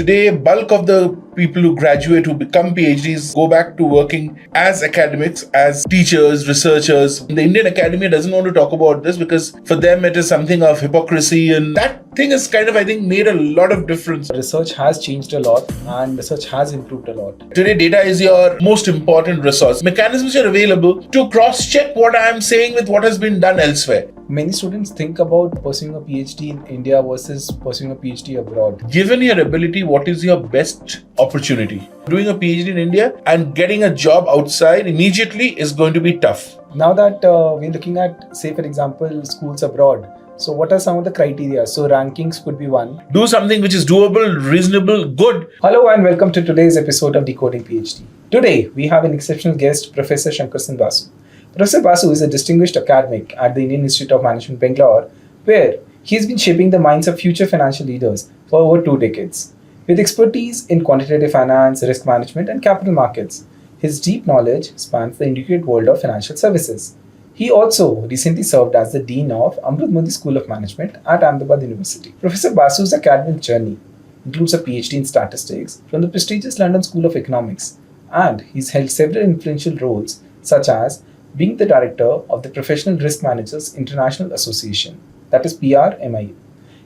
Today, bulk of the people who graduate, who become PhDs, go back to working as academics, as teachers, researchers. The Indian academia doesn't want to talk about this because for them it is something of hypocrisy, and that thing has kind of, I think, made a lot of difference. Research has changed a lot and research has improved a lot. Today, data is your most important resource. Mechanisms are available to cross-check what I am saying with what has been done elsewhere. Many students think about pursuing a PhD in India versus pursuing a PhD abroad. Given your ability, what is your best opportunity? Doing a PhD in India and getting a job outside immediately is going to be tough. Now that we're looking at, say for example, schools abroad, so what are some of the criteria? So rankings could be one. Do something which is doable, reasonable, good. Hello and welcome to today's episode of Decoding Ph.D. Today we have an exceptional guest, Professor Sankarshan Basu. Professor Basu is a distinguished academic at the Indian Institute of Management, Bangalore, where he has been shaping the minds of future financial leaders for over 2 decades. With expertise in quantitative finance, risk management, and capital markets, his deep knowledge spans the intricate world of financial services. He also recently served as the Dean of Amrut Mody School of Management at Ahmedabad University. Professor Basu's academic journey includes a PhD in statistics from the prestigious London School of Economics, and he's held several influential roles such as being the director of the Professional Risk Managers International Association, that is PRMIA.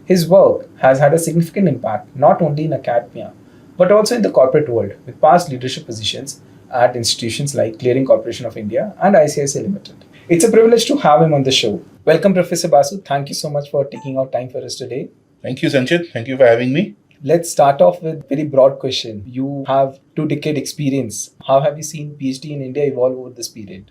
His work has had a significant impact not only in academia but also in the corporate world, with past leadership positions at institutions like Clearing Corporation of India and ICICI Limited. It's a privilege to have him on the show. Welcome, Professor Basu. Thank you so much for taking out time for us today. Thank you, Sanchit. Thank you for having me. Let's start off with a very broad question. You have 2-decade experience. How have you seen PhD in India evolve over this period?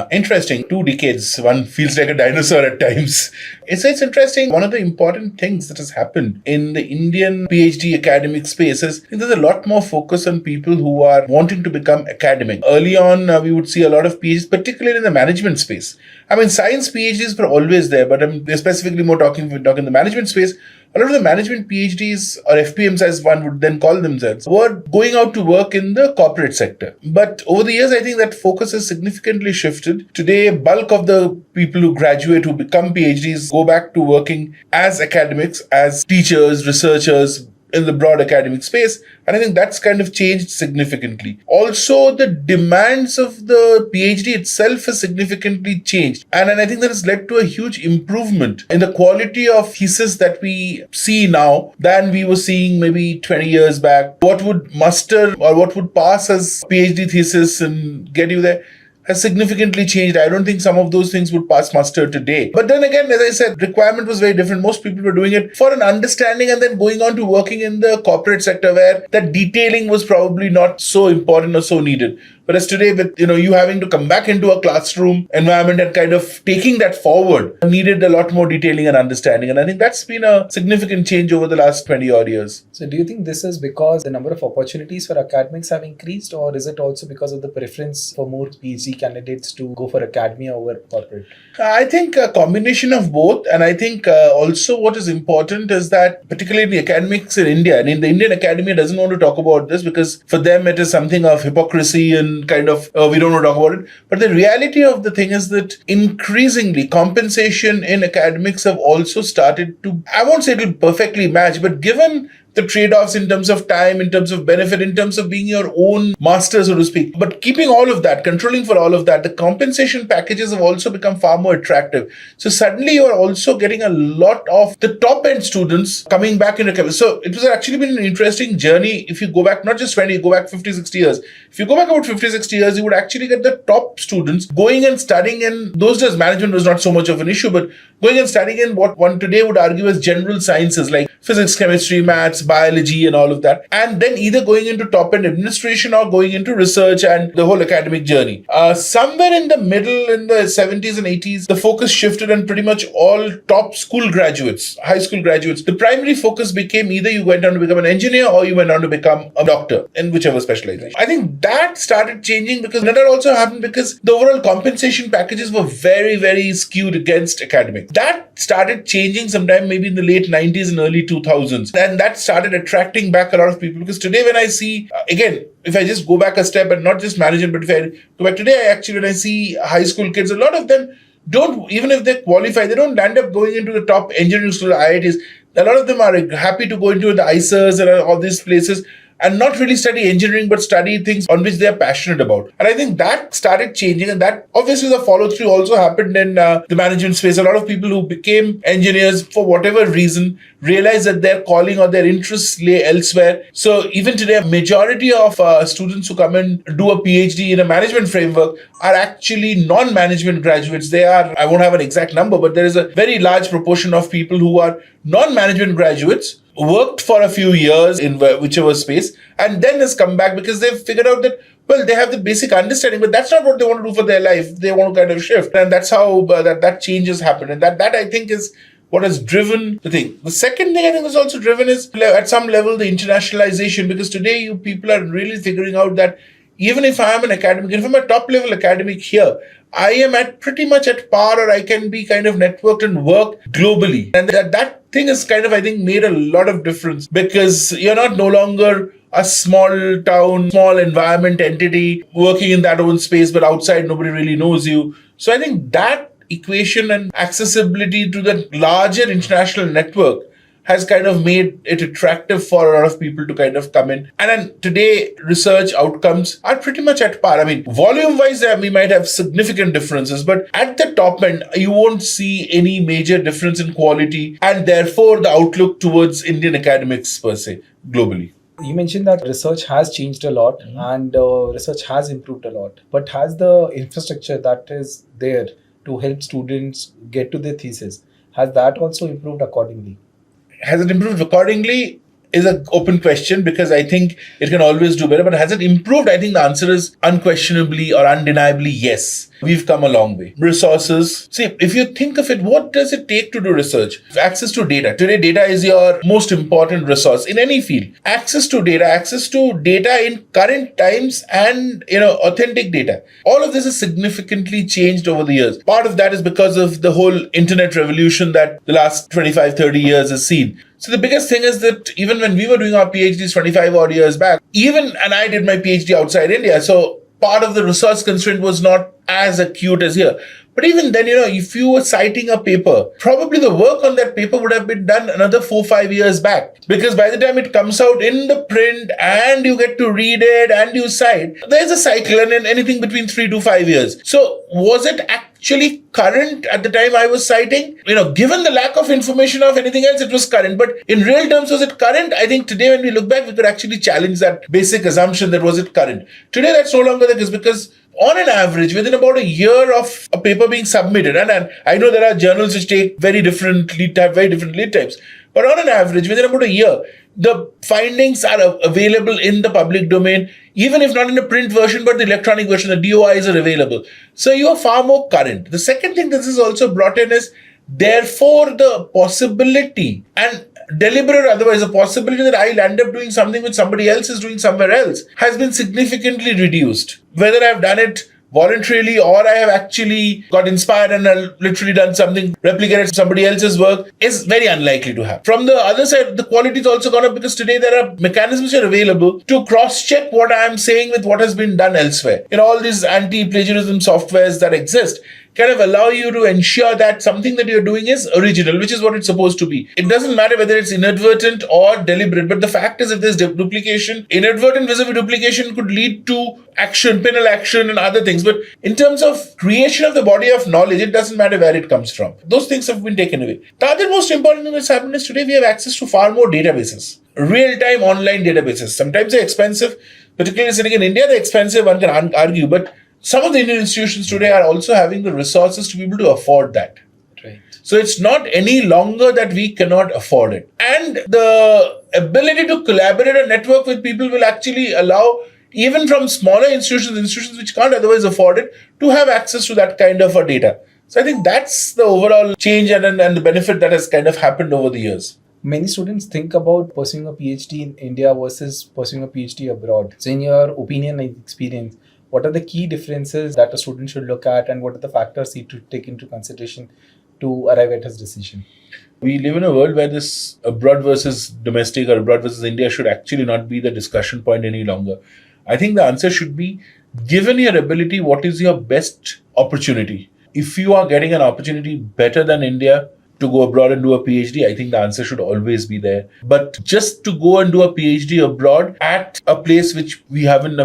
Interesting. 2 decades. One feels like a dinosaur at times. It's interesting. One of the important things that has happened in the Indian PhD academic space is there's a lot more focus on people who are wanting to become academic. Early on, we would see a lot of PhDs, particularly in the management space. I mean, science PhDs were always there, but I'm specifically more talking the management space. A lot of the management PhDs, or FPMs as one would then call themselves, were going out to work in the corporate sector. But over the years, I think that focus has significantly shifted. Today, bulk of the people who graduate, who become PhDs, go back to working as academics, as teachers, researchers, in the broad academic space. And I think that's kind of changed significantly. Also, the demands of the PhD itself has significantly changed. And I think that has led to a huge improvement in the quality of thesis that we see now than we were seeing maybe 20 years back. What would muster or what would pass as PhD thesis and get you there has significantly changed. I don't think some of those things would pass muster today. But then again, as I said, requirement was very different. Most people were doing it for an understanding and then going on to working in the corporate sector where that detailing was probably not so important or so needed. Whereas today, with you having to come back into a classroom environment and kind of taking that forward, needed a lot more detailing and understanding. And I think that's been a significant change over the last 20 odd years. So do you think this is because the number of opportunities for academics have increased, or is it also because of the preference for more PhD candidates to go for academia over corporate? I think a combination of both. And I think also what is important is that particularly the academics in India, and in the Indian academia doesn't want to talk about this because for them it is something of hypocrisy and kind of we don't want to talk about it. But the reality of the thing is that increasingly compensation in academics have also started to, I won't say it will perfectly match, but given the trade-offs in terms of time, in terms of benefit, in terms of being your own master, so to speak. But keeping all of that, controlling for all of that, the compensation packages have also become far more attractive. So suddenly you are also getting a lot of the top-end students coming back into campus. So it was actually been an interesting journey. If you go back, not just 20, you go back 50, 60 years. If you go back about 50, 60 years, you would actually get the top students going and studying in those days. Management was not so much of an issue, but going and studying in what one today would argue as general sciences like physics, chemistry, maths, biology and all of that, and then either going into top-end administration or going into research and the whole academic journey. Somewhere in the middle, in the 70s and 80s, the focus shifted and pretty much all top school graduates, high school graduates, the primary focus became either you went on to become an engineer or you went on to become a doctor in whichever specialization. I think that started changing because that also happened because the overall compensation packages were very, very skewed against academic. That started changing sometime maybe in the late 90s and early 2000s. And that started attracting back a lot of people because today when I see, again, if I just go back a step and not just management, but if I go back today, when I see high school kids, a lot of them don't, even if they qualify, they don't end up going into the top engineering school IITs. A lot of them are happy to go into the ICERs and all these places and not really study engineering, but study things on which they are passionate about. And I think that started changing, and that obviously the follow through also happened in the management space. A lot of people who became engineers for whatever reason realized that their calling or their interests lay elsewhere. So even today, a majority of students who come and do a PhD in a management framework are actually non-management graduates. They are, I won't have an exact number, but there is a very large proportion of people who are non-management graduates, worked for a few years in whichever space, and then has come back because they've figured out that, well, they have the basic understanding, but that's not what they want to do for their life. They want to kind of shift. And that's how that change has happened. And that I think is what has driven the thing. The second thing I think was also driven is at some level the internationalization, because today you people are really figuring out that even if I am an academic, if I'm a top level academic here, I am at pretty much at par, or I can be kind of networked and work globally. And that thing has kind of, I think, made a lot of difference, because you're not no longer a small town, small environment entity working in that own space, but outside nobody really knows you. So I think that equation and accessibility to the larger international network has kind of made it attractive for a lot of people to kind of come in. And then today, research outcomes are pretty much at par. I mean, volume-wise, we might have significant differences, but at the top end, you won't see any major difference in quality, and therefore the outlook towards Indian academics per se, globally. You mentioned that research has changed a lot and research has improved a lot. But has the infrastructure that is there to help students get to their thesis, has that also improved accordingly? Has it improved accordingly is an open question, because I think it can always do better. But has it improved? I think the answer is unquestionably or undeniably yes. We've come a long way. Resources. See, if you think of it, what does it take to do research? Access to data. Today, data is your most important resource in any field. Access to data in current times, and authentic data. All of this has significantly changed over the years. Part of that is because of the whole internet revolution that the last 25, 30 years has seen. So the biggest thing is that even when we were doing our PhDs 25 odd years back, and I did my PhD outside India, so part of the resource constraint was not as acute as here. But even then, if you were citing a paper, probably the work on that paper would have been done another 4-5 years back. Because by the time it comes out in the print and you get to read it and you cite, there's a cycle, and in anything between 3 to 5 years. So was it actually current at the time I was citing? Given the lack of information of anything else, it was current. But in real terms, was it current? I think today when we look back, we could actually challenge that basic assumption that was it current. Today, that's no longer the case, because on an average, within about a year of a paper being submitted, and I know there are journals which take very different lead times, but on an average, within about a year, the findings are available in the public domain, even if not in the print version, but the electronic version, the DOIs are available. So you are far more current. The second thing this is also brought in is, therefore, the possibility and deliberate or otherwise, the possibility that I'll end up doing something which somebody else is doing somewhere else has been significantly reduced. Whether I've done it voluntarily or I have actually got inspired and literally done something, replicated somebody else's work, is very unlikely to happen. From the other side, the quality is also gone up, because today there are mechanisms that are available to cross-check what I am saying with what has been done elsewhere. All these anti-plagiarism softwares that exist kind of allow you to ensure that something that you're doing is original, which is what it's supposed to be. It doesn't matter whether it's inadvertent or deliberate, but the fact is, if there's duplication, inadvertent vis-a-vis duplication could lead to action, penal action and other things. But in terms of creation of the body of knowledge, it doesn't matter where it comes from. Those things have been taken away. The other most important thing that's happened is today we have access to far more databases. Real-time online databases. Sometimes they're expensive, particularly sitting in India, they're expensive, one can argue, but some of the Indian institutions today are also having the resources to be able to afford that. Right. So it's not any longer that we cannot afford it. And the ability to collaborate and network with people will actually allow, even from smaller institutions which can't otherwise afford it, to have access to that kind of a data. So I think that's the overall change and the benefit that has kind of happened over the years. Many students think about pursuing a PhD in India versus pursuing a PhD abroad. So in your opinion and experience, what are the key differences that a student should look at, and what are the factors he should take into consideration to arrive at his decision? We live in a world where this abroad versus domestic or abroad versus India should actually not be the discussion point any longer. I think the answer should be, given your ability, what is your best opportunity? If you are getting an opportunity better than India, to go abroad and do a PhD, I think the answer should always be there. But just to go and do a PhD abroad at a place which we haven't,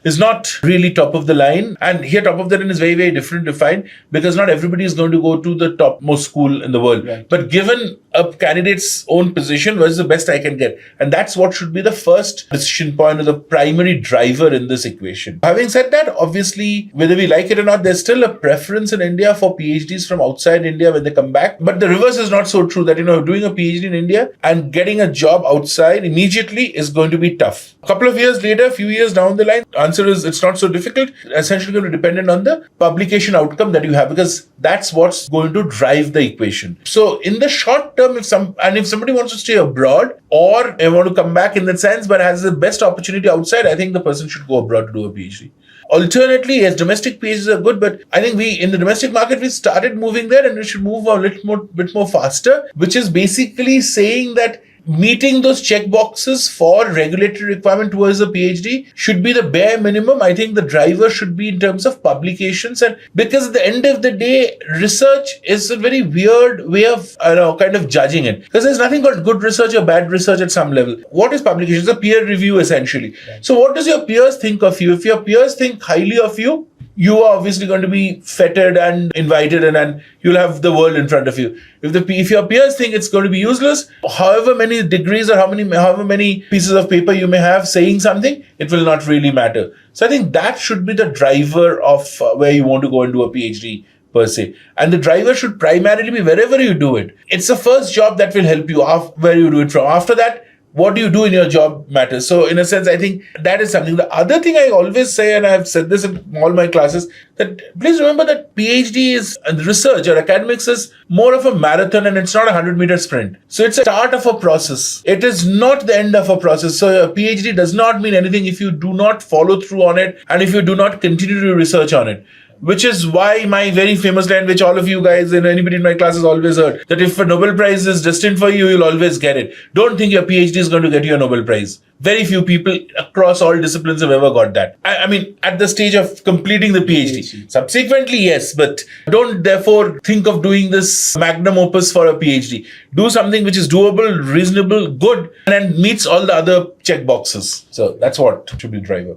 is not really top of the line. And here top of the line is very, very different defined, because not everybody is going to go to the topmost school in the world. Right. But given a candidate's own position, what is the best I can get? And that's what should be the first decision point or the primary driver in this equation. Having said that, obviously, whether we like it or not, there's still a preference in India for PhDs from outside India when they come back. But the reverse is not so true, that, doing a PhD in India and getting a job outside immediately is going to be tough. A couple of years later, a few years down the line, answer is it's not so difficult. Essentially going to depend on the publication outcome that you have, because that's what's going to drive the equation. So in the short term, if somebody wants to stay abroad or they want to come back in that sense, but has the best opportunity outside, I think the person should go abroad to do a PhD. Alternately, yes, domestic PhDs are good, but I think in the domestic market, we started moving there, and we should move a bit more faster, which is basically saying that meeting those check boxes for regulatory requirement towards a PhD should be the bare minimum. I think the driver should be in terms of publications, and because at the end of the day, research is a very weird way of kind of judging it, because there's nothing called good research or bad research at some level. What is publication? It's a peer review essentially. Right. So what does your peers think of you? If your peers think highly of you, you are obviously going to be feted and invited, and you'll have the world in front of you. If your peers think it's going to be useless, however many degrees or however many pieces of paper you may have saying something, it will not really matter. So I think that should be the driver of where you want to go and do a PhD per se. And the driver should primarily be wherever you do it. It's the first job that will help you where you do it from. After that, what do you do in your job matters. So in a sense, I think that is something. The other thing I always say, and I've said this in all my classes, that please remember that PhD is research or academics is more of a marathon, and it's not a 100-meter sprint. So it's a start of a process. It is not the end of a process. So a PhD does not mean anything if you do not follow through on it and if you do not continue to research on it. Which is why my very famous line, which all of you guys and anybody in my class has always heard, that if a Nobel Prize is destined for you, you'll always get it. Don't think your PhD is going to get you a Nobel Prize. Very few people across all disciplines have ever got that. I mean, at the stage of completing the PhD. Subsequently, yes, but don't therefore think of doing this magnum opus for a PhD. Do something which is doable, reasonable, good, and meets all the other check boxes. So that's what should be the driver.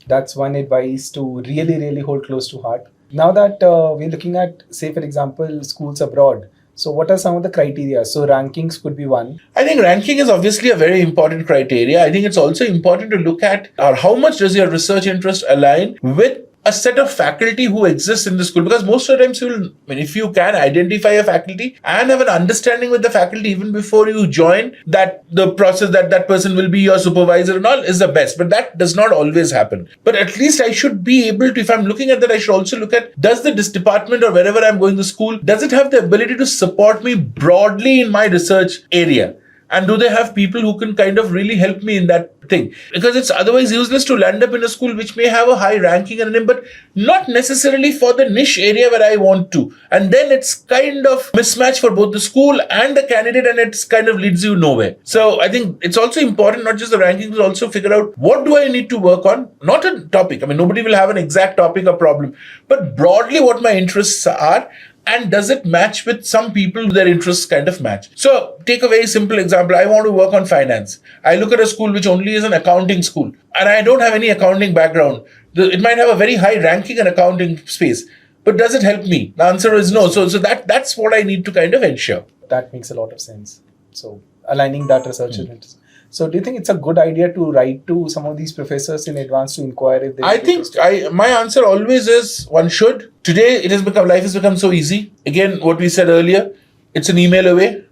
That's one advice to really, really hold close to heart. Now that we're looking at, say, for example, schools abroad, so what are some of the criteria? So rankings could be one. I think ranking is obviously a very important criteria. I think it's also important to look at how much does your research interest align with a set of faculty who exists in the school, because most of the times if you can identify a faculty and have an understanding with the faculty even before you join, that the process that person will be your supervisor and all is the best. But that does not always happen. But at least I should be able to, if I'm looking at that, I should also look at, does this department or wherever I'm going to school, does it have the ability to support me broadly in my research area? And do they have people who can kind of really help me in that thing? Because it's otherwise useless to land up in a school which may have a high ranking and name, but not necessarily for the niche area where I want to. And then it's kind of mismatch for both the school and the candidate, and it's kind of leads you nowhere. So I think it's also important, not just the rankings, also figure out what do I need to work on? Not a topic. I mean, nobody will have an exact topic or problem, but broadly what my interests are. And does it match with some people, their interests kind of match? So take a very simple example. I want to work on finance. I look at a school which only is an accounting school, and I don't have any accounting background. It might have a very high ranking in accounting space, but does it help me? The answer is no. So that's what I need to kind of ensure. That makes a lot of sense. So aligning that research interest. So do you think it's a good idea to write to some of these professors in advance to inquire if they... I think my answer always is one should. Today, life has become so easy. Again, what we said earlier, it's an email away.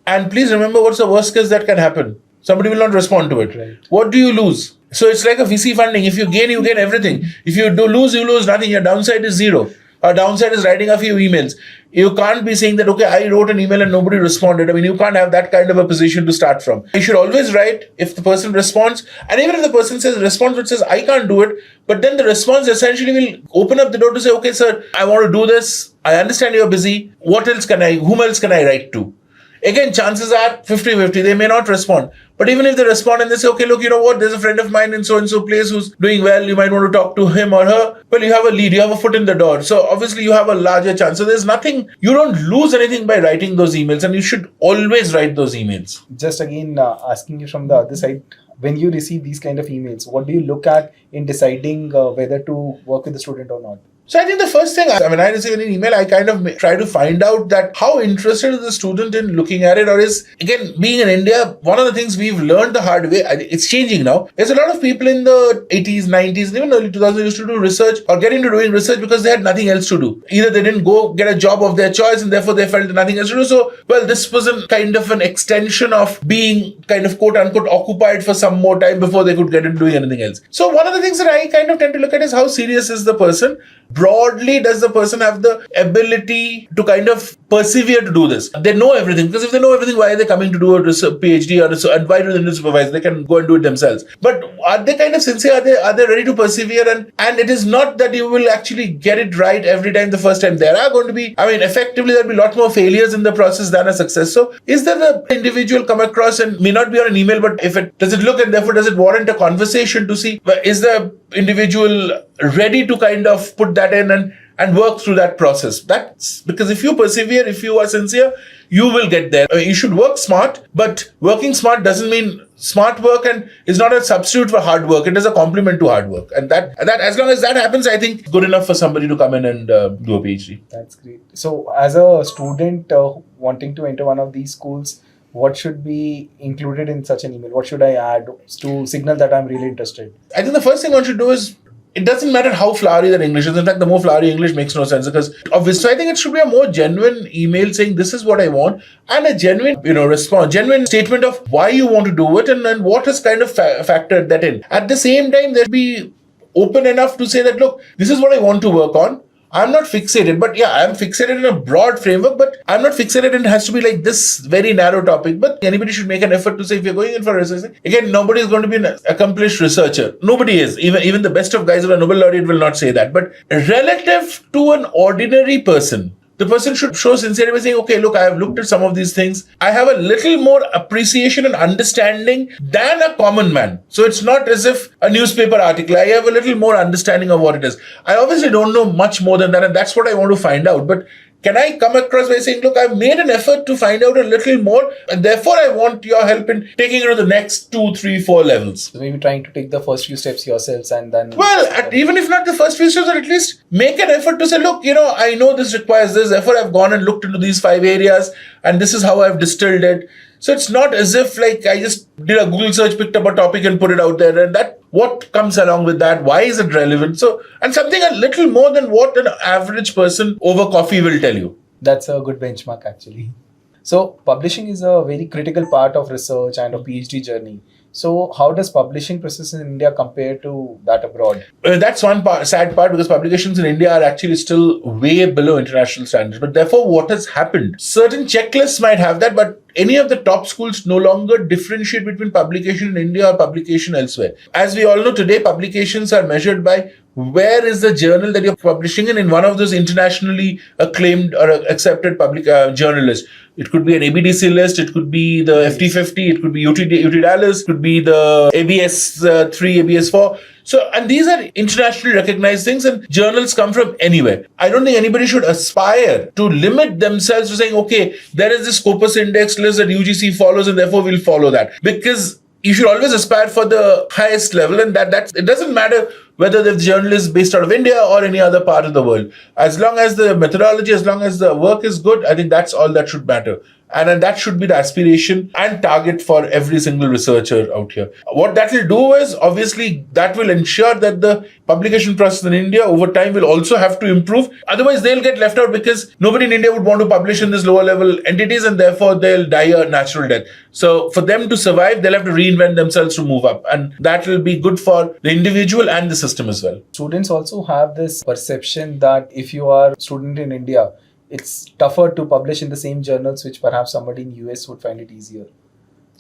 And please remember, what's the worst case that can happen? Somebody will not respond to it. Right. What do you lose? So it's like a VC funding. If you gain, you gain everything. If you do lose, you lose nothing. Your downside is zero. Our downside is writing a few emails. You can't be saying that, okay, I wrote an email and nobody responded. I mean, you can't have that kind of a position to start from. You should always write if the person responds. And even if the person responds, which says, I can't do it, but then the response essentially will open up the door to say, okay, sir, I want to do this. I understand you're busy. Whom else can I write to? again, chances are 50-50. They may not respond. But even if they respond and they say, okay, look, you know what, there's a friend of mine in so-and-so place who's doing well, you might want to talk to him or her. Well, you have a lead, you have a foot in the door. So obviously you have a larger chance. So there's nothing, you don't lose anything by writing those emails, and you should always write those emails. Just again asking you from the other side, when you receive these kind of emails, what do you look at in deciding whether to work with the student or not? So I think the first thing, when I receive an email, I kind of try to find out that how interested is the student in looking at it, or is, again, being in India, one of the things we've learned the hard way, it's changing now. There's a lot of people in the 80s, 90s, and even early 2000s used to do research or get into doing research because they had nothing else to do. Either they didn't go get a job of their choice and therefore they felt nothing else to do. So, well, this was a kind of an extension of being kind of quote unquote occupied for some more time before they could get into doing anything else. So one of the things that I kind of tend to look at is how serious is the person. Broadly, does the person have the ability to kind of persevere to do this? They know everything, because if they know everything, why are they coming to do a PhD and why do they need to supervise? They can go and do it themselves. But are they kind of sincere? Are they ready to persevere? And it is not that you will actually get it right every time the first time. There are going to be, effectively there'll be a lot more failures in the process than a success. So is there the individual come across, and may not be on an email, but does it look, and therefore does it warrant a conversation to see, is the individual ready to kind of put that in and work through that process? That's because if you persevere, if you are sincere, you will get there. You should work smart, but working smart doesn't mean smart work, and is not a substitute for hard work. It is a complement to hard work. And that as long as that happens, I think good enough for somebody to come in and do a PhD. That's great. So as a student wanting to enter one of these schools, what should be included in such an email? What should I add to signal that I'm really interested? I think the first thing one should do is, it doesn't matter how flowery that English is. In fact, the more flowery English makes no sense, because obviously, so I think it should be a more genuine email saying this is what I want, and a genuine, response, genuine statement of why you want to do it, and what has kind of factored that in. At the same time, there should be open enough to say that, look, this is what I want to work on. I'm not fixated, but yeah, I'm fixated in a broad framework, but I'm not fixated and it has to be like this very narrow topic. But anybody should make an effort to say, if you're going in for research, again, nobody is going to be an accomplished researcher. Nobody is. Even the best of guys who are Nobel laureate will not say that. But relative to an ordinary person, the person should show sincerity by saying, okay, look, I have looked at some of these things. I have a little more appreciation and understanding than a common man. So it's not as if a newspaper article. I have a little more understanding of what it is. I obviously don't know much more than that, and that's what I want to find out. But can I come across by saying, look, I've made an effort to find out a little more, and therefore I want your help in taking it to the next 2, 3, 4 levels. So maybe trying to take the first few steps yourselves, and then... Well, even if not the first few steps, or at least make an effort to say, look, I know this requires this, therefore I've gone and looked into these 5 areas, and this is how I've distilled it. So it's not as if like I just did a Google search, picked up a topic and put it out there, and that what comes along with that, why is it relevant? So, and something a little more than what an average person over coffee will tell you. That's a good benchmark actually. So publishing is a very critical part of research and a PhD journey. So how does publishing process in India compare to that abroad? That's one sad part, because publications in India are actually still way below international standards. But therefore, what has happened? Certain checklists might have that, but any of the top schools no longer differentiate between publication in India or publication elsewhere. As we all know today, publications are measured by where is the journal that you're publishing in one of those internationally acclaimed or accepted public journalists. It could be an ABDC list, it could be the FT50, it could be UT Dallas, it could be the ABS3, ABS4. So, and these are internationally recognized things, and journals come from anywhere. I don't think anybody should aspire to limit themselves to saying, okay, there is this Scopus index list that UGC follows and therefore we'll follow that. Because you should always aspire for the highest level, and that's it doesn't matter whether the journal is based out of India or any other part of the world. As long as the methodology, as long as the work is good, I think that's all that should matter. And that should be the aspiration and target for every single researcher out here. What that will do is, obviously, that will ensure that the publication process in India over time will also have to improve. Otherwise, they'll get left out, because nobody in India would want to publish in these lower level entities, and therefore they'll die a natural death. So for them to survive, they'll have to reinvent themselves to move up. And that will be good for the individual and the system as well. Students also have this perception that if you are a student in India, it's tougher to publish in the same journals which perhaps somebody in US would find it easier.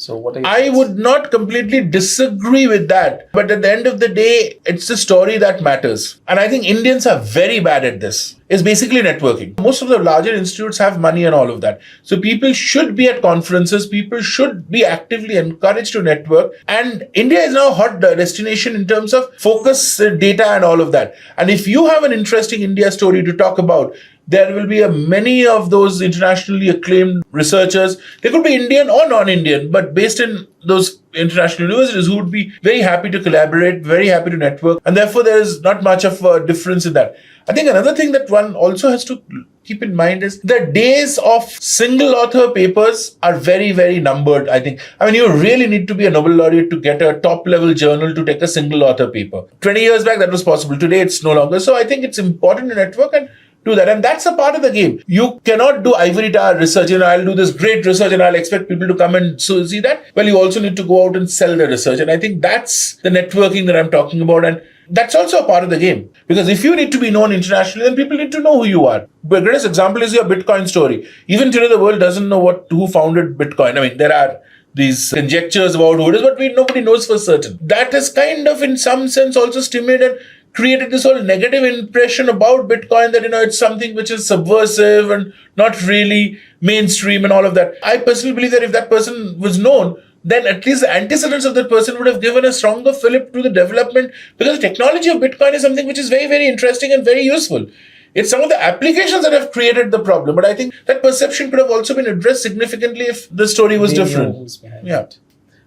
So what are your I thoughts? would not completely disagree with that. But at the end of the day, it's the story that matters. And I think Indians are very bad at this. It's basically networking. Most of the larger institutes have money and all of that. So people should be at conferences. People should be actively encouraged to network. And India is now a hot destination in terms of focus, data and all of that. And if you have an interesting India story to talk about, there will be many of those internationally acclaimed researchers. They could be Indian or non-Indian, but based in those international universities who would be very happy to collaborate, very happy to network. And therefore, there is not much of a difference in that. I think another thing that one also has to keep in mind is the days of single author papers are very, very numbered, I think. I mean, you really need to be a Nobel laureate to get a top level journal to take a single author paper. 20 years back, that was possible. Today, it's no longer. So I think it's important to network and do that. And that's a part of the game. You cannot do ivory tower research. I'll do this great research and I'll expect people to come and so see that. Well, you also need to go out and sell the research. And I think that's the networking that I'm talking about. And that's also a part of the game. Because if you need to be known internationally, then people need to know who you are. The greatest example is your Bitcoin story. Even today, the world doesn't know who founded Bitcoin. I mean, there are these conjectures about who it is, but nobody knows for certain. That has kind of, in some sense, also stimulated created this whole negative impression about Bitcoin that, it's something which is subversive and not really mainstream and all of that. I personally believe that if that person was known, then at least the antecedents of that person would have given a stronger fillip to the development, because the technology of Bitcoin is something which is very, very interesting and very useful. It's some of the applications that have created the problem. But I think that perception could have also been addressed significantly if the story was different. Yeah.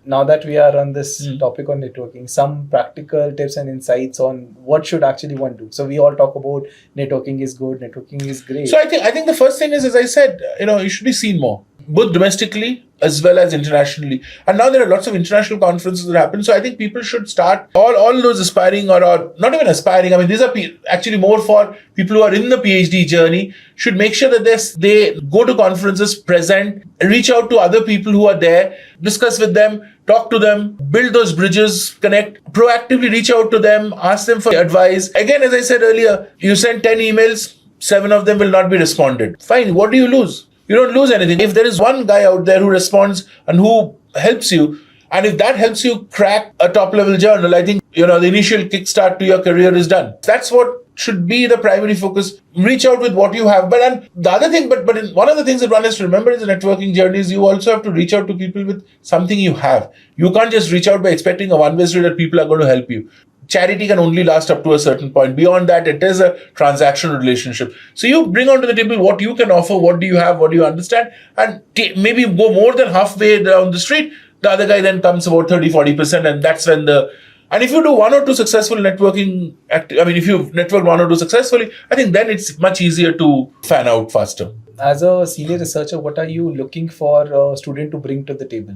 Now that we are on this topic on networking, some practical tips and insights on what should actually one do. So we all talk about networking is good, networking is great. So I think the first thing is, as I said, you should be seen more, both domestically as well as internationally. And now there are lots of international conferences that happen. So I think people should start, all those aspiring or not even aspiring. I mean, these are actually more for people who are in the PhD journey, should make sure that they go to conferences, present, reach out to other people who are there, discuss with them, talk to them, build those bridges, connect, proactively reach out to them, ask them for advice. Again, as I said earlier, you send 10 emails, 7 of them will not be responded. Fine, what do you lose? You don't lose anything. If there is one guy out there who responds and who helps you, and if that helps you crack a top level journal, I think, the initial kickstart to your career is done. That's what should be the primary focus. Reach out with what you have. But the other thing, one of the things that one has to remember in the networking journey is you also have to reach out to people with something you have. You can't just reach out by expecting a one-way street that people are going to help you. Charity can only last up to a certain point. Beyond that, it is a transactional relationship. So you bring onto the table what you can offer, what do you have, what do you understand, and maybe go more than halfway down the street. The other guy then comes about 30-40%, and that's when and if you do one or two successful networking, if you've networked one or two successfully, I think then it's much easier to fan out faster. As a senior researcher, what are you looking for a student to bring to the table?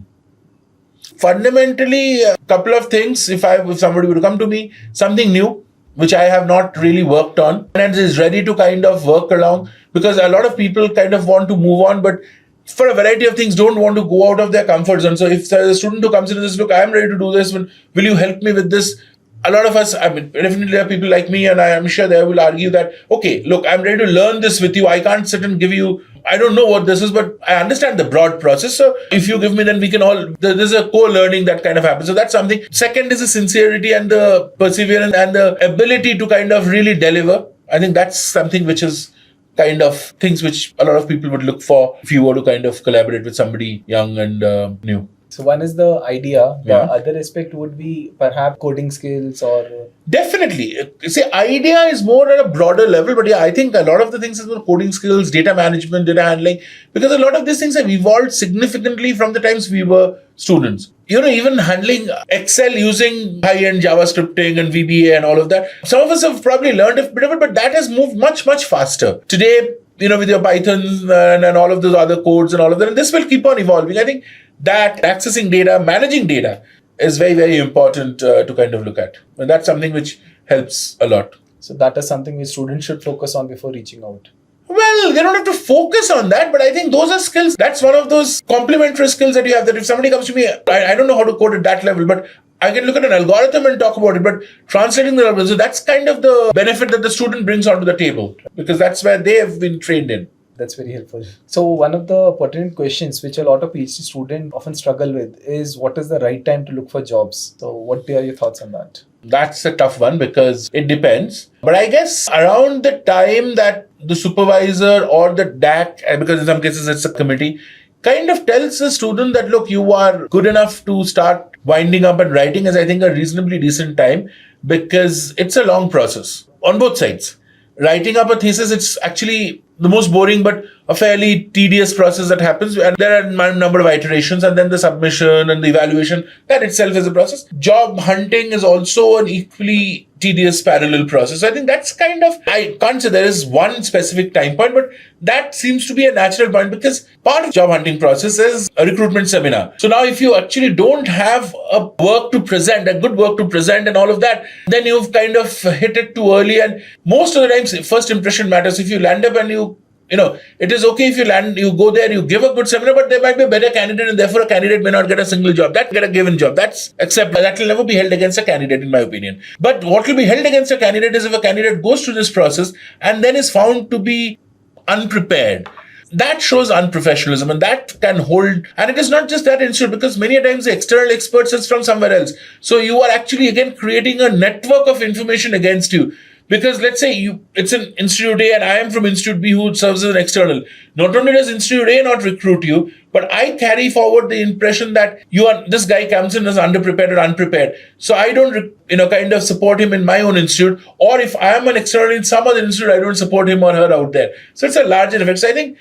Fundamentally, a couple of things. If somebody would come to me, something new, which I have not really worked on, and is ready to kind of work along, because a lot of people kind of want to move on, but for a variety of things don't want to go out of their comfort zone. So if there's a student who comes into this, look, I am ready to do this, will you help me with this? A lot of us, definitely there are people like me, and I am sure they will argue that, okay, look, I'm ready to learn this with you. I can't sit and give you, I don't know what this is, but I understand the broad process. So if you give me, then we can there's a co-learning that kind of happens. So that's something. Second is the sincerity and the perseverance and the ability to kind of really deliver. I think that's something which is kind of things which a lot of people would look for if you were to kind of collaborate with somebody young and new. So one is the idea. The other aspect would be perhaps coding skills or... Definitely. See, idea is more at a broader level, but I think a lot of the things is more coding skills, data management, data handling, because a lot of these things have evolved significantly from the times we were students. Even handling Excel using high-end JavaScripting and VBA and all of that. Some of us have probably learned a bit of it, but that has moved much, much faster. Today, with your Python and all of those other codes and all of that, and this will keep on evolving. I think that accessing data, managing data is very, very important to kind of look at. And that's something which helps a lot. So that is something which students should focus on before reaching out. Well, they don't have to focus on that, but I think those are skills. That's one of those complementary skills that you have, that if somebody comes to me, I don't know how to code at that level, but I can look at an algorithm and talk about it, but translating the algorithm, so that's kind of the benefit that the student brings onto the table, because that's where they have been trained in. That's very helpful. So one of the pertinent questions which a lot of PhD students often struggle with is what is the right time to look for jobs? So what are your thoughts on that? That's a tough one because it depends. But I guess around the time that the supervisor or the DAC, because in some cases it's a committee, kind of tells the student that, look, you are good enough to start winding up and writing, is I think a reasonably decent time, because it's a long process on both sides. Writing up a thesis, it's actually the most boring but a fairly tedious process that happens, and there are a number of iterations, and then the submission and the evaluation, that itself is a process. Job hunting is also an equally tedious parallel process. I think that's kind of, I can't say there is one specific time point, but that seems to be a natural point, because part of job hunting process is a recruitment seminar. So now if you actually don't have a work to present, a good work to present and all of that, then you've kind of hit it too early. And most of the times first impression matters. If you land up and it is okay if you go there, you give a good seminar, but there might be a better candidate, and therefore a candidate may not get a single job. That get a given job. That will never be held against a candidate, in my opinion. But what will be held against a candidate is if a candidate goes through this process and then is found to be unprepared. That shows unprofessionalism, and that can hold. And it is not just that institute, because many a times the external experts is from somewhere else. So you are actually again creating a network of information against you. Because let's say it's an Institute A and I am from Institute B who serves as an external. Not only does Institute A not recruit you, but I carry forward the impression that this guy comes in as underprepared or unprepared. So I don't, kind of support him in my own institute. Or if I am an external in some other institute, I don't support him or her out there. So it's a larger effect. So I think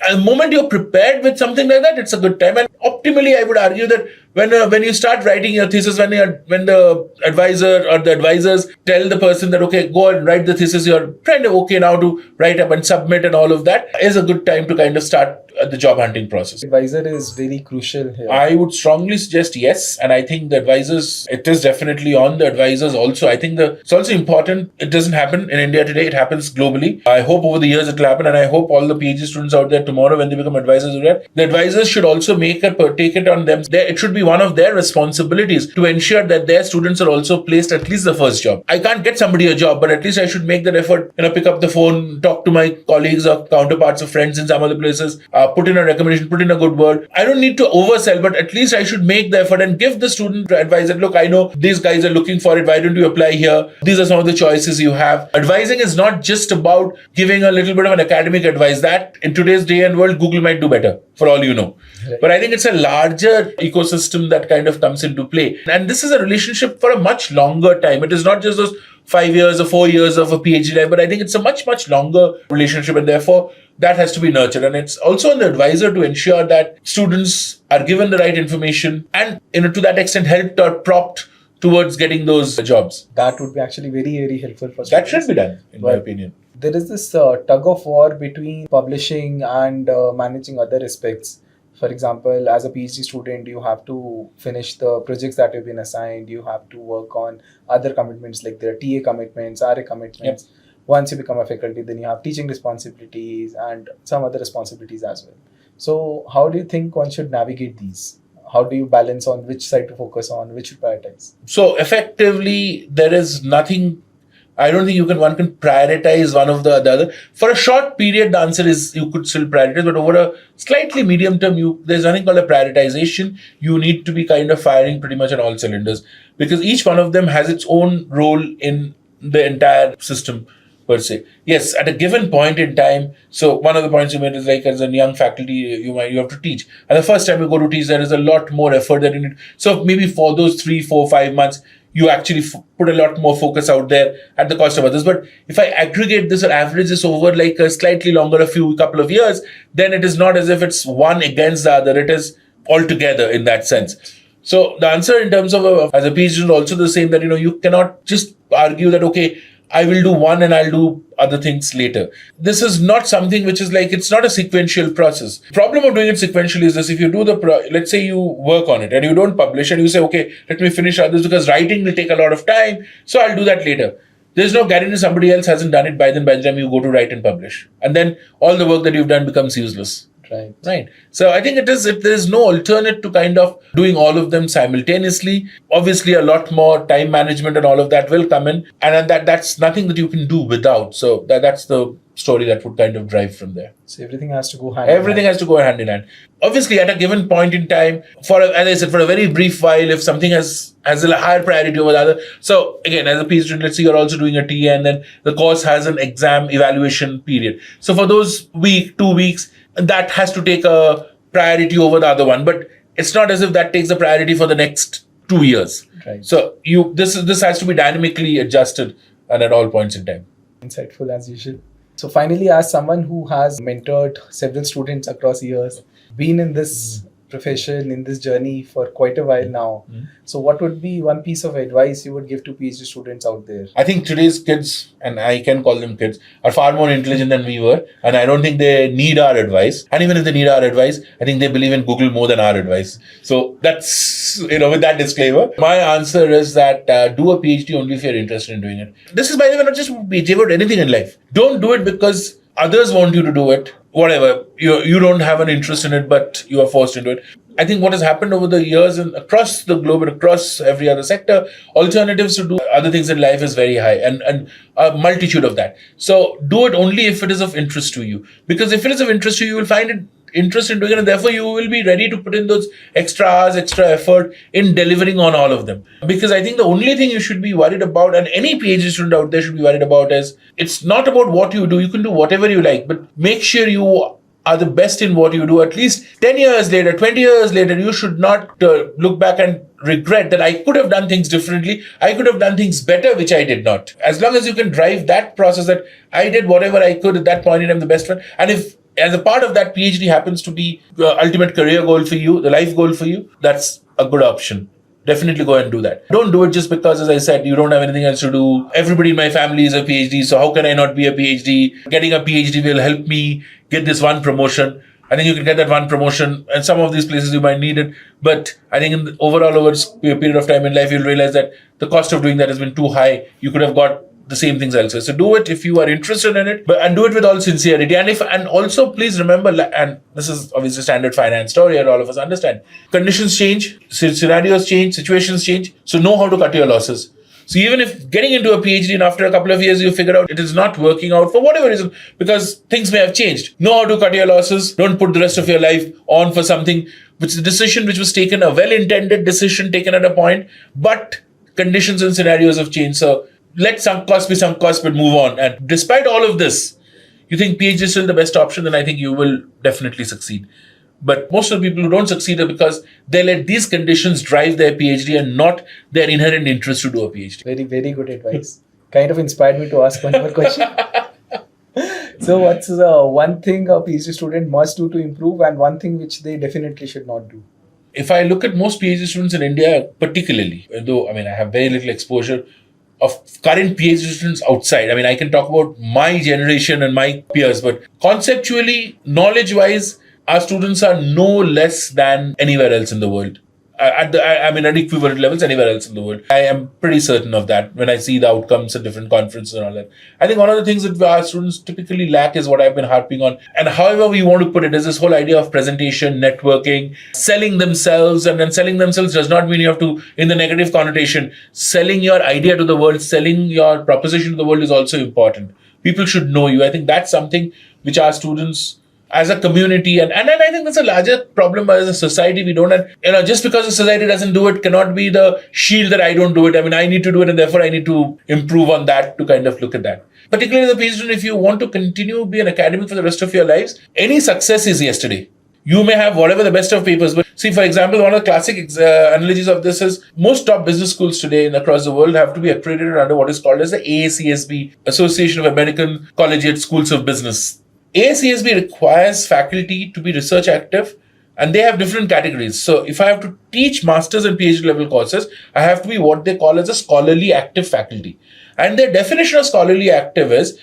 the moment you're prepared with something like that, it's a good time. And optimally, I would argue that when you start writing your thesis, when the advisor or the advisors tell the person that, okay, go and write the thesis, you're kind of okay now to write up and submit and all of that, is a good time to kind of start the job hunting process. Advisor is very crucial here. I would strongly suggest yes. And I think the advisors, it is definitely on the advisors also. I think it's also important. It doesn't happen in India today. It happens globally. I hope over the years it will happen. And I hope all the PhD students out there tomorrow, when they become advisors, the advisors should also take it on them. It should be one of their responsibilities to ensure that their students are also placed at least the first job. I can't get somebody a job, but at least I should make that effort, pick up the phone, talk to my colleagues or counterparts or friends in some other places, put in a recommendation, put in a good word. I don't need to oversell, but at least I should make the effort and give the student advice that, look, I know these guys are looking for it. Why don't you apply here? These are some of the choices you have. Advising is not just about giving a little bit of an academic advice. That in today's day and world, Google might do better, for all you know. Right. But I think it's a larger ecosystem that kind of comes into play. And this is a relationship for a much longer time. It is not just those 5 years or 4 years of a PhD life, but I think it's a much, much longer relationship, and therefore that has to be nurtured. And it's also on the advisor to ensure that students are given the right information and, to that extent, helped or propped towards getting those jobs. That would be actually very, very helpful for students. That should be done, in my opinion. There is this tug of war between publishing and managing other aspects. For example, as a PhD student, you have to finish the projects that you've been assigned. You have to work on other commitments like their TA commitments, RA commitments. Yep. Once you become a faculty, then you have teaching responsibilities and some other responsibilities as well. So how do you think one should navigate these? How do you balance on which side to focus on, which to prioritize? So effectively, there is nothing. I don't think one can prioritize one of the other. For a short period, the answer is you could still prioritize, but over a slightly medium term, there's nothing called a prioritization. You need to be kind of firing pretty much on all cylinders, because each one of them has its own role in the entire system per se. Yes, at a given point in time. So one of the points you made is like, as a young faculty, you have to teach. And the first time you go to teach, there is a lot more effort that you need. So maybe for those 3, 4, 5 months, you actually put a lot more focus out there at the cost of others. But if I aggregate this or average this over like a slightly longer, couple of years, then it is not as if it's one against the other. It is all together in that sense. So the answer in terms of as a PhD is also the same, that you cannot just argue that, okay, I will do one and I'll do other things later. This is not something which is like, it's not a sequential process. Problem of doing it sequentially is this: if you do let's say you work on it and you don't publish, and you say, okay, let me finish others because writing will take a lot of time, so I'll do that later. There's no guarantee somebody else hasn't done it by the time you go to write and publish. And then all the work that you've done becomes useless. Right. So I think there's no alternate to kind of doing all of them simultaneously. Obviously, a lot more time management and all of that will come in, and that's nothing that you can do without. So that's the story that would kind of drive from there. So everything has to go hand Everything has to go hand in hand. Obviously, at a given point in time, as I said, for a very brief while, if something has a higher priority over the other. So again, as a PhD student, let's say you're also doing a TA, and then the course has an exam evaluation period. So for those 2 weeks, that has to take a priority over the other one. But it's not as if that takes the priority for the next 2 years. Right. So this has to be dynamically adjusted and at all points in time. Insightful as usual. So finally, as someone who has mentored several students across years, been in this profession, in this journey for quite a while now, so what would be one piece of advice you would give to PhD students out there? I think today's kids, and I can call them kids, are far more intelligent than we were, and I don't think they need our advice. And even if they need our advice, I think they believe in Google more than our advice. So that's, with that disclaimer, my answer is that do a PhD only if you're interested in doing it. This is, by the way, not just PhD, but anything in life. Don't do it because others want you to do it. Whatever, you don't have an interest in it, but you are forced into it. I think what has happened over the years and across the globe and across every other sector, alternatives to do other things in life is very high, and a multitude of that. So do it only if it is of interest to you. Because if it is of interest to you, you will find it interest in doing it, and therefore you will be ready to put in those extra hours, extra effort in delivering on all of them. Because I think the only thing you should be worried about, and any PhD student out there should be worried about, is it's not about what you do. You can do whatever you like, but make sure you are the best in what you do. At least 10 years later, 20 years later, you should not look back and regret that I could have done things differently. I could have done things better, which I did not. As long as you can drive that process, that I did whatever I could at that point in time, the best one. And if as a part of that, PhD happens to be the ultimate career goal for you, the life goal for you, that's a good option. Definitely go and do that. Don't do it just because, as I said, you don't have anything else to do. Everybody in my family is a PhD, so how can I not be a PhD? Getting a PhD will help me get this one promotion. I think you can get that one promotion, and some of these places you might need it. But I think in the overall, over a period of time in life, you'll realize that the cost of doing that has been too high. You could have got the same things elsewhere. So do it if you are interested in it, and do it with all sincerity. And also please remember, and this is obviously standard finance story, and all of us understand, conditions change, scenarios change, situations change. So know how to cut your losses. So even if getting into a PhD and after a couple of years you figure out it is not working out for whatever reason, because things may have changed, know how to cut your losses. Don't put the rest of your life on for something which is a decision which was taken, a well-intended decision taken at a point, but conditions and scenarios have changed. So let sunk cost be sunk cost, but move on. And despite all of this, you think PhD is still the best option, then I think you will definitely succeed. But most of the people who don't succeed are because they let these conditions drive their PhD and not their inherent interest to do a PhD. Very, very good advice. Kind of inspired me to ask one more question. So what's one thing a PhD student must do to improve, and one thing which they definitely should not do? If I look at most PhD students in India particularly, though I have very little exposure of current PhD students outside. I can talk about my generation and my peers, but conceptually, knowledge-wise, our students are no less than anywhere else in the world. At equivalent levels anywhere else in the world. I am pretty certain of that when I see the outcomes at different conferences and all that. I think one of the things that our students typically lack is what I've been harping on. And however we want to put it is this whole idea of presentation, networking, selling themselves. And then selling themselves does not mean you have to, in the negative connotation, selling your idea to the world, selling your proposition to the world is also important. People should know you. I think that's something which our students as a community, and I think that's a larger problem as a society. We don't have, just because the society doesn't do it cannot be the shield that I don't do it. I need to do it, and therefore I need to improve on that to kind of look at that. Particularly as a PhD student, if you want to continue be an academic for the rest of your lives, any success is yesterday. You may have whatever the best of papers, but see, for example, one of the classic analogies of this is most top business schools today across the world have to be accredited under what is called as the AACSB, Association of American Collegiate Schools of Business. AACSB requires faculty to be research active, and they have different categories. So if I have to teach master's and PhD level courses, I have to be what they call as a scholarly active faculty. And their definition of scholarly active is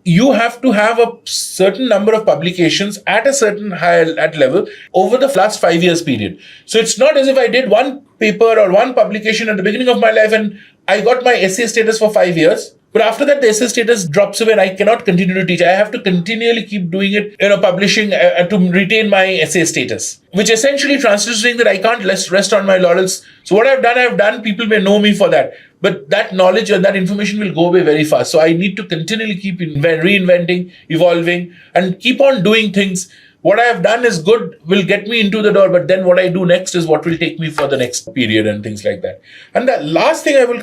you have to have a certain number of publications at a certain high level over the last 5 years period. So it's not as if I did one paper or one publication at the beginning of my life and I got my essay status for 5 years. But after that, the essay status drops away and I cannot continue to teach. I have to continually keep doing it, publishing to retain my essay status, which essentially translates saying that I can't rest on my laurels. So what I've done. People may know me for that. But that knowledge and that information will go away very fast. So I need to continually keep reinventing, evolving, and keep on doing things. What I have done is good, will get me into the door, but then what I do next is what will take me for the next period and things like that. And the last thing I will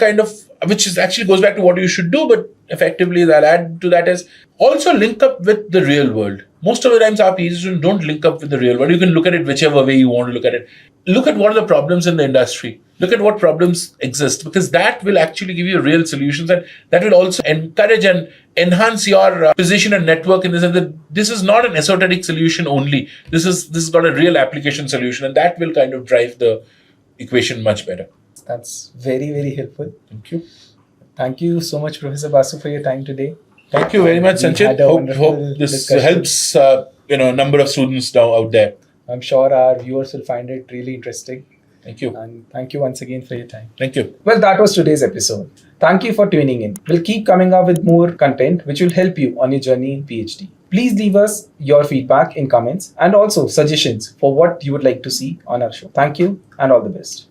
which is actually goes back to what you should do, but effectively I'll add to that is also link up with the real world. Most of the times our PhD students don't link up with the real world. You can look at it whichever way you want to look at it. Look at what are the problems in the industry. Look at what problems exist, because that will actually give you real solutions, and that will also encourage and enhance your position and network in the sense that this is not an esoteric solution only. This has got a real application solution, and that will kind of drive the equation much better. That's very, very helpful. Thank you. Thank you so much, Professor Basu, for your time today. Thank you very much, Sanchit. Hope this discussion. helps a number of students now out there. I'm sure our viewers will find it really interesting. Thank you. And thank you once again for your time. Thank you. Well, that was today's episode. Thank you for tuning in. We'll keep coming up with more content which will help you on your journey in PhD. Please leave us your feedback in comments and also suggestions for what you would like to see on our show. Thank you and all the best.